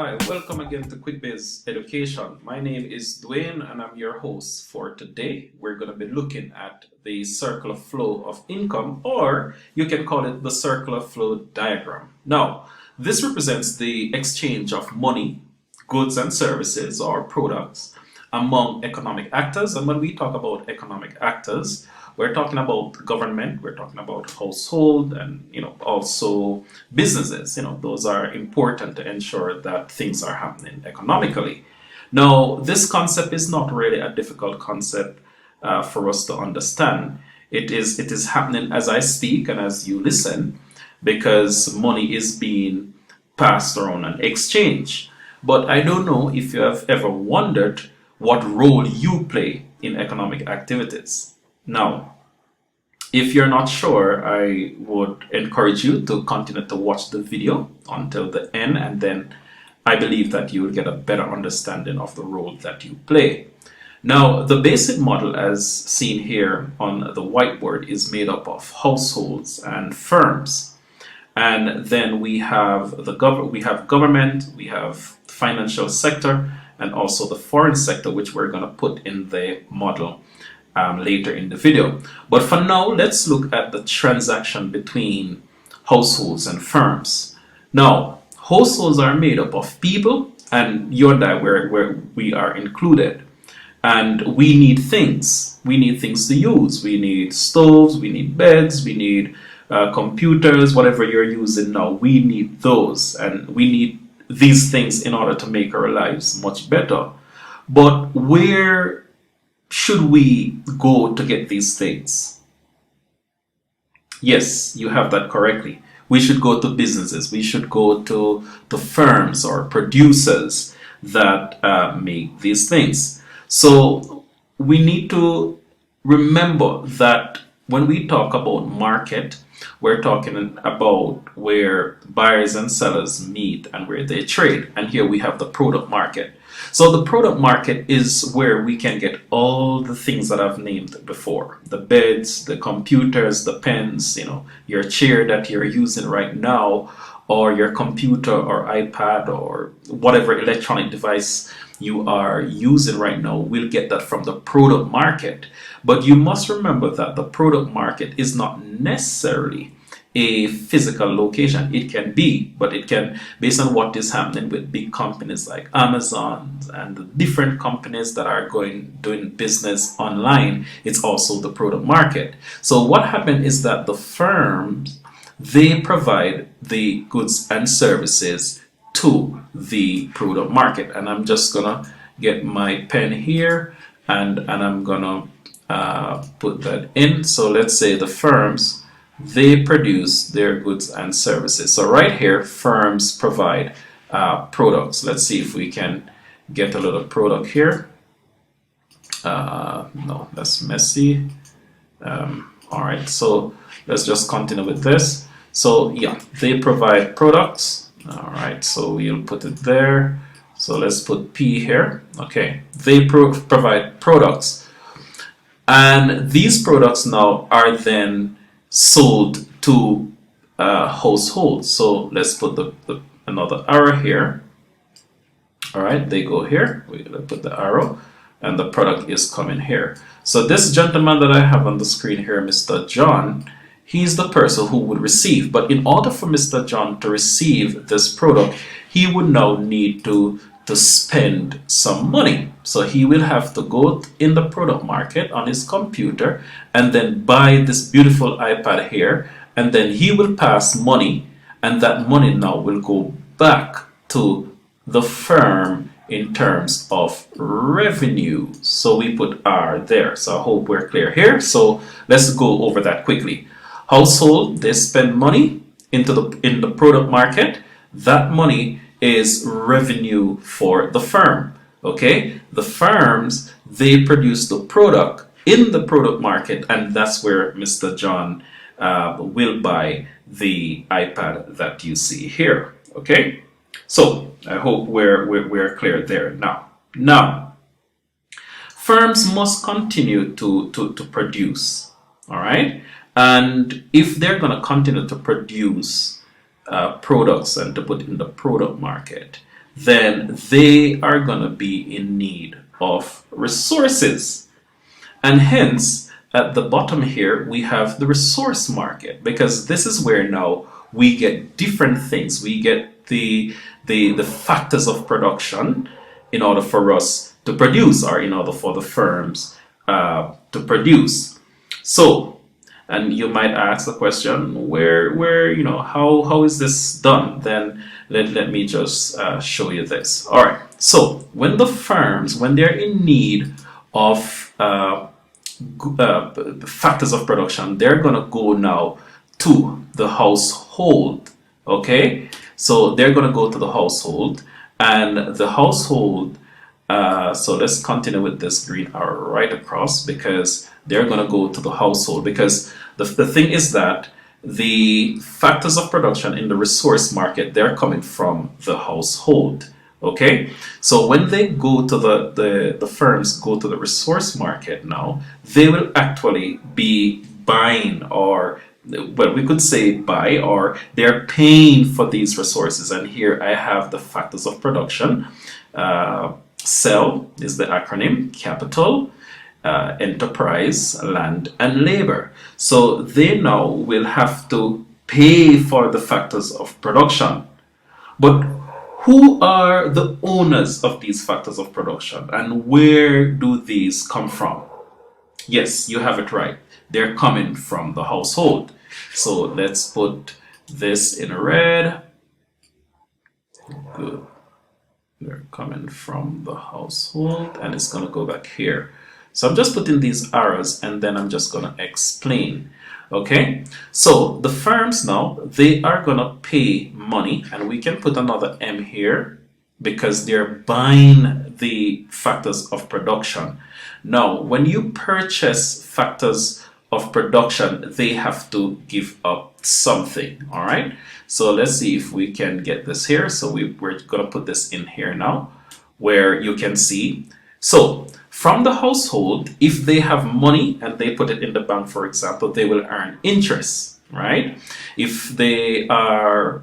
Hi, welcome again to QuickBiz Education. My name is Dwayne and I'm your host for today. We're going to be looking at the circular flow of income, or you can call it the circular flow diagram. Now, this represents the exchange of money, goods and services or products among economic actors. And when we talk about economic actors, we're talking about government, we're talking about household, and also businesses. Those are important to ensure that things are happening economically. Now, this concept is not really a difficult concept for us to understand. It is happening as I speak and as you listen, because money is being passed around and exchanged. But I don't know if you have ever wondered what role you play in economic activities. Now, if you're not sure, I would encourage you to continue to watch the video until the end, and then I believe that you will get a better understanding of the role that you play. Now, the basic model as seen here on the whiteboard is made up of households and firms. And then we have government, we have financial sector, and also the foreign sector, which we're going to put in the model later in the video. But for now, let's look at the transaction between households and firms. Now, households are made up of people, and you and I, where we are included. And we need things. We need things to use. We need stoves, we need beds, we need computers, whatever you're using now. We need those, and we need these things in order to make our lives much better. But where should we go to get these things? Yes, you have that correctly. We should go to businesses. We should go to firms or producers that make these things. So we need to remember that when we talk about market, we're talking about where buyers and sellers meet and where they trade. And here we have the product market. So the product market is where we can get all the things that I've named before. The beds, the computers, the pens, your chair that you're using right now, or your computer or iPad or whatever electronic device you are using right now. We'll get that from the product market. But you must remember that the product market is not necessarily a physical location. It can be, but it can, based on what is happening with big companies like Amazon and the different companies that are doing business online, it's also the product market. So what happened is that the firms, they provide the goods and services to the product market. And I'm just gonna get my pen here and I'm gonna put that in. So let's say the firms, they produce their goods and services. So right here, firms provide products. Let's see if we can get a little product here. No, that's messy. All right, so let's just continue with this. So yeah, they provide products. All right, so we'll put it there. So let's put P here. Okay, they provide products. And these products now are then sold to households. So let's put another arrow here. All right, they go here. We're going to put the arrow, and the product is coming here. So this gentleman that I have on the screen here, Mr. John, he's the person who would receive. But in order for Mr. John to receive this product, he would now need to spend some money. So he will have to go in the product market on his computer and then buy this beautiful iPad here, and then he will pass money, and that money now will go back to the firm in terms of revenue. So we put R there. So I hope we're clear here. So let's go over that quickly. Household, they spend money in the product market. That money is revenue for the firm. Okay, the firms, they produce the product in the product market, and that's where Mr. John will buy the iPad that you see here. Okay, so I hope we're clear there now. Now, firms must continue to produce. All right, and if they're going to continue to produce products and to put in the product market, then they are going to be in need of resources. And hence, at the bottom here, we have the resource market, because this is where now we get different things. We get the factors of production in order for us to produce, or in order for the firms to produce. So, and you might ask the question, where how is this done? Then let me just show you this. All right. So when the firms, when they're in need of factors of production, they're gonna go now to the household. Okay. So they're gonna go to the household, and the household. So let's continue with this green arrow right across, because they're going to go to the household, because the thing is that the factors of production in the resource market, they're coming from the household. Okay, so when they go to the firms go to the resource market now, they will actually be buying, or well, we could say buy, or they're paying for these resources. And here I have the factors of production. CEL is the acronym: capital, enterprise, land, and labor. So they now will have to pay for the factors of production. But who are the owners of these factors of production, and where do these come from? Yes, you have it right. They're coming from the household. So let's put this in red. Good. They're coming from the household, and it's going to go back here. So I'm just putting these arrows, and then I'm just going to explain. Okay, so the firms now, they are going to pay money, and we can put another M here because they're buying the factors of production. Now, when you purchase factors of production, they have to give up something. All right, so let's see if we can get this here. So we're going to put this in here now, where you can see. So from the household, if they have money and they put it in the bank, for example, they will earn interest, right? If they are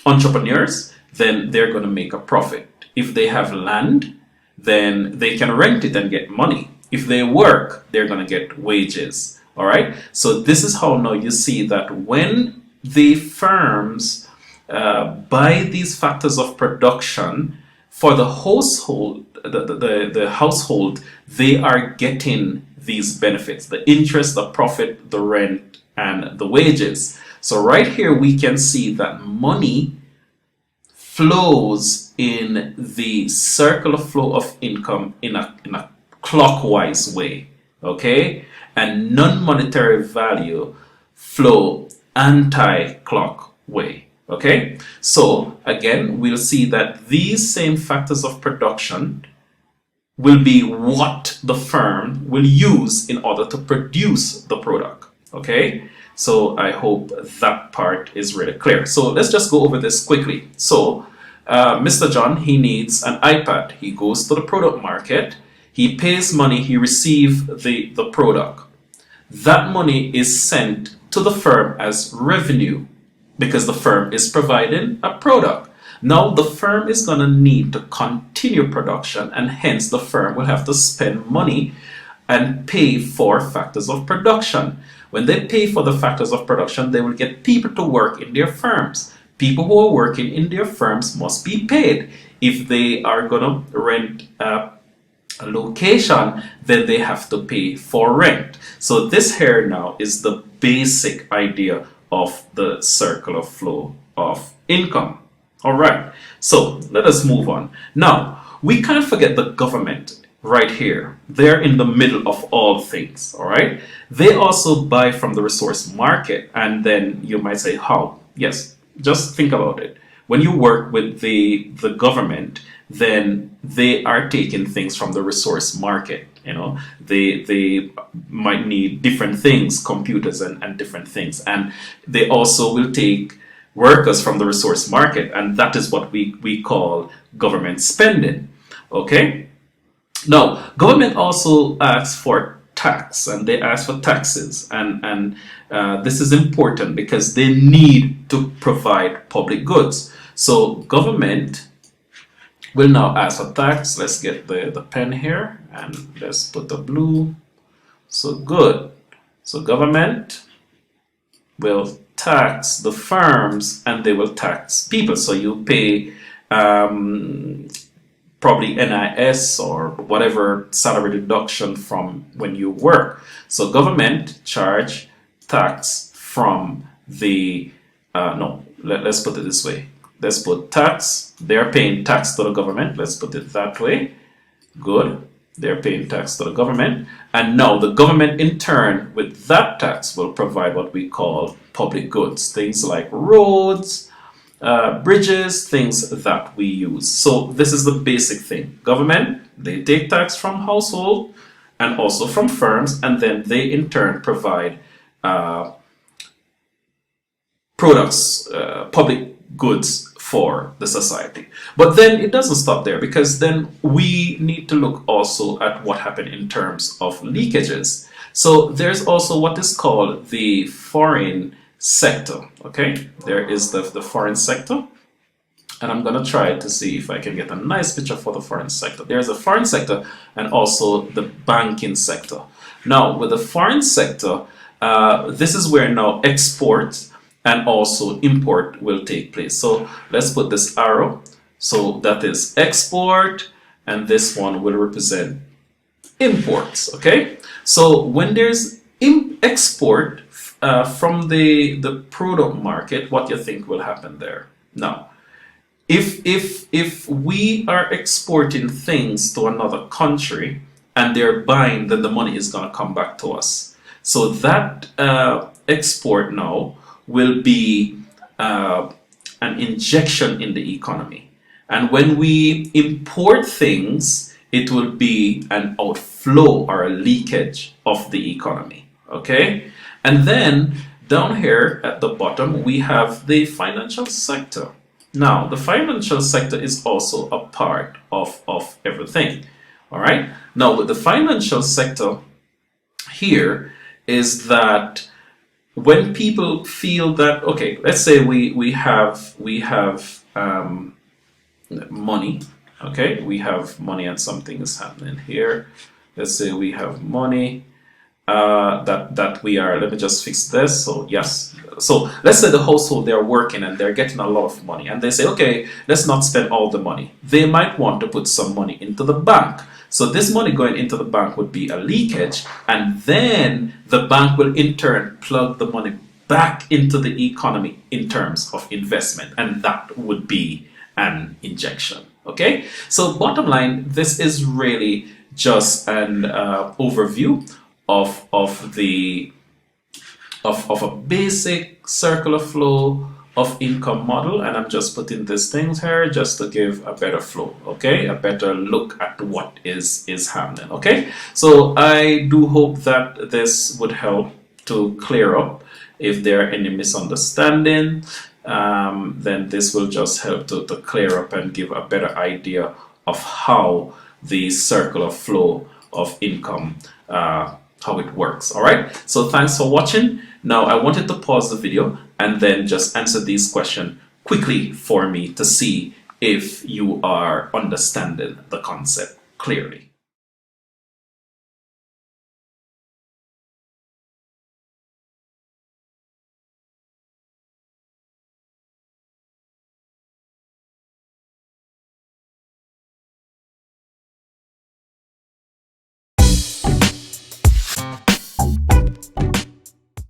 entrepreneurs, then they're going to make a profit. If they have land, then they can rent it and get money. If they work, they're going to get wages. All right. So this is how now you see that when the firms buy these factors of production for the household, the household, they are getting these benefits: the interest, the profit, the rent, and the wages. So right here we can see that money flows in the circular flow of income in a clockwise way. Okay. And non-monetary value flow anti-clock way. Okay, so again, we'll see that these same factors of production will be what the firm will use in order to produce the product. Okay, so I hope that part is really clear. So let's just go over this quickly. So Mr. John, he needs an iPad. He goes to the product market. He pays money, he receives the product. That money is sent to the firm as revenue because the firm is providing a product. Now the firm is going to need to continue production, and hence the firm will have to spend money and pay for factors of production. When they pay for the factors of production, they will get people to work in their firms. People who are working in their firms must be paid. If they are going to rent a location, then they have to pay for rent. So this here now is the basic idea of the circular flow of income. All right, so let us move on. Now, we can't forget the government right here. They're in the middle of all things, all right? They also buy from the resource market, and then you might say, how? Yes, just think about it. When you work with the government, then they are taking things from the resource market. You know, they might need different things, computers and different things. And they also will take workers from the resource market, and that is what we call government spending. Okay? Now, government also asks for tax, and they ask for taxes, and this is important because they need to provide public goods. So government will now ask for tax. Let's get the pen here and let's put the blue. So good. So government will tax the firms and they will tax people. So you pay probably NIS or whatever salary deduction from when you work. So government charge tax from the, no, let's put it this way. Let's put tax, they're paying tax to the government. Let's put it that way. Good. They're paying tax to the government. And now the government in turn with that tax will provide what we call public goods. Things like roads, bridges, things that we use. So this is the basic thing. Government, they take tax from household and also from firms, and then they in turn provide products, public goods for the society. But then it doesn't stop there, because then we need to look also at what happened in terms of leakages. So there's also what is called the foreign sector. Okay, there is the foreign sector, and I'm gonna try to see if I can get a nice picture for the foreign sector. There's a foreign sector and also the banking sector. Now with the foreign sector, this is where now export and also import will take place. So let's put this arrow. So that is export, and this one will represent imports. Okay, so when there's export from the product market, what do you think will happen there? Now, if we are exporting things to another country and they're buying, then the money is going to come back to us. So that export now will be an injection in the economy. And when we import things, it will be an outflow or a leakage of the economy. Okay? And then down here at the bottom, we have the financial sector. Now, the financial sector is also a part of everything. All right? Now, with the financial sector here is that when people feel that, okay, let's say we have money, okay, we have money and something is happening here. Let's say we have money that we are, let me just fix this. So yes, so let's say the household, they're working and they're getting a lot of money, and they say, okay, let's not spend all the money. They might want to put some money into the bank. So this money going into the bank would be a leakage, and then the bank will in turn plug the money back into the economy in terms of investment, and that would be an injection. Okay, so bottom line, this is really just an overview of a basic circular flow of income model, and I'm just putting these things here just to give a better flow, okay, a better look at what is happening. Okay, so I do hope that this would help to clear up if there are any misunderstanding. Then this will just help to clear up and give a better idea of how the circular flow of income, how it works. All right, so thanks for watching. Now I wanted to pause the video and then just answer these questions quickly for me to see if you are understanding the concept clearly.